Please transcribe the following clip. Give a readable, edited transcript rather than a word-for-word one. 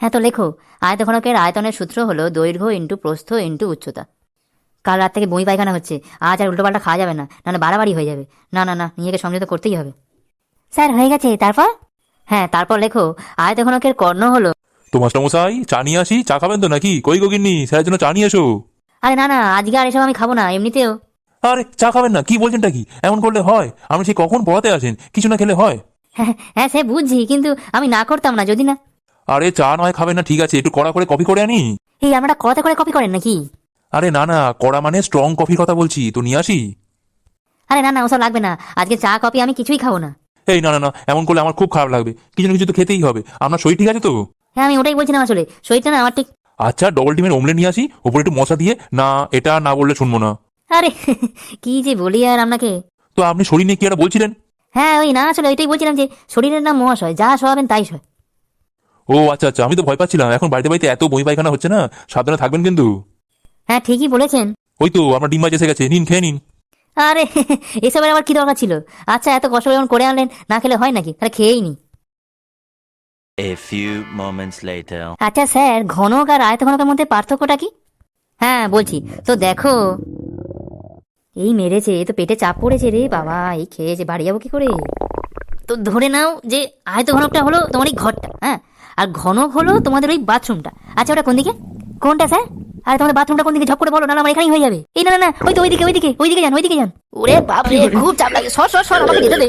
হ্যাঁ তো লেখো, আয়তঘনকের আয়তনের সূত্র হলো দৈর্ঘ্য ইন্টু প্রস্থ ইন্টু উচ্চতা। কাল রাত থেকে বমি পায়খানা হচ্ছে, আজ আর উল্টোপাল্টা খাওয়া যাবে না, না বাড়াবাড়ি হয়ে যাবে। না না না, নিজেকে সমঝোতা করতেই হবে। স্যার হয়ে গেছে, তারপর? হ্যাঁ তারপর লেখো, আয়তঘনকের কর্ণ হলো। তো মাস্টারমশাই, চা নিয়ে আসি? চা খাবেন তো নাকি? কই গিন্নি, স্যারের জন্য চা নিয়ে এসো। আরে না না, আজকে আর এসব আমি খাবো না, এমনিতেও। আরে চা খাবেন না? কি বলছেনটা কি? এমন করলে হয়? আপনি সেই কখন পড়াতে আসেন, কিছু না খেলে হয়? হ্যাঁ হ্যাঁ, সে বুঝছি, কিন্তু আমি না করতাম না যদি না। আরে চা নয় খাবেন না, ঠিক আছে, একটু কড়া করে কফি করে আনি। এই আপনারা কথা করে কপি করেন নাকি? আরে না না, কড়া মানে স্ট্রং কফির কথা বলছি, তো নিয়ে আসি। আরে না না, ওসব লাগবে না, আজকে চা কপি আমি কিছুই খাবো না। এই না না না, এমন করলে আমার খুব খারাপ লাগবে। কিছু না কিছু তো খেতেই হবে। আপনার শরীর ঠিক আছে তো? হ্যাঁ আমি ওটাই বলছিলাম, আসলে শরীরটা না আমার ঠিক। আচ্ছা, ডবল ডিমের অমলেট নিয়ে আসি, ওপরে একটু মশলা দিয়ে। না, এটা না বললে শুনবো না। আরে কি যে বলি আর আপনাকে। তো আপনি শরীর নিয়ে কি একটা বলছিলেন? হ্যাঁ ওই না, আসলে ওইটাই বলছিলাম যে শরীরের নাম মহাশয়, যা শোয়াবেন তাই শোয়। ও আচ্ছা আচ্ছা, আমি তো ভয় পাচ্ছিলাম। এখন বাড়িতে বাড়িতে এত বই পায়খানা হচ্ছে না, সাবধানে থাকবেন কিন্তু। হ্যাঁ ঠিকই বলেছেন। ওই তো আপনার ডিম মাছ এসে গেছে, নিন খেয়ে নিন। আরে এসবের আবার কি দরকার ছিল? আচ্ছা এত কষ্ট করে যখন করে আনলেন, না খেলে হয় নাকি? তাহলে খেয়েই নি। A few moments later. আচ্ছা স্যার, ঘনক আর আয়তঘনকের মধ্যে পার্থক্যটা কি? হ্যাঁ বলছি তো, দেখো। এই মেরেছে, এ তো পেটে চাপ পড়েছে রে বাবা, এই খেয়েছে, বাড়ি যাবো কি করে? তো ধরে নাও যে আয়তঘনকটা হলো তোমার এই ঘরটা, হ্যাঁ, আর ঘনক হলো তোমাদের ওই বাথরুমটা। আচ্ছা ওটা কোন দিকে? কোনটা স্যার? আরে তোমাদের বাথরুমটা কোন দিকে, ঝপ করে বলো, না আমার এখানেই হয়ে যাবে। এই না না না, ওই তো ওইদিকে ওইদিকে ওইদিকে যান, ওইদিকে যান। ওরে বাপ রে, খুব চাপ লাগে, সর সর সর, আমাকে যেতে দে।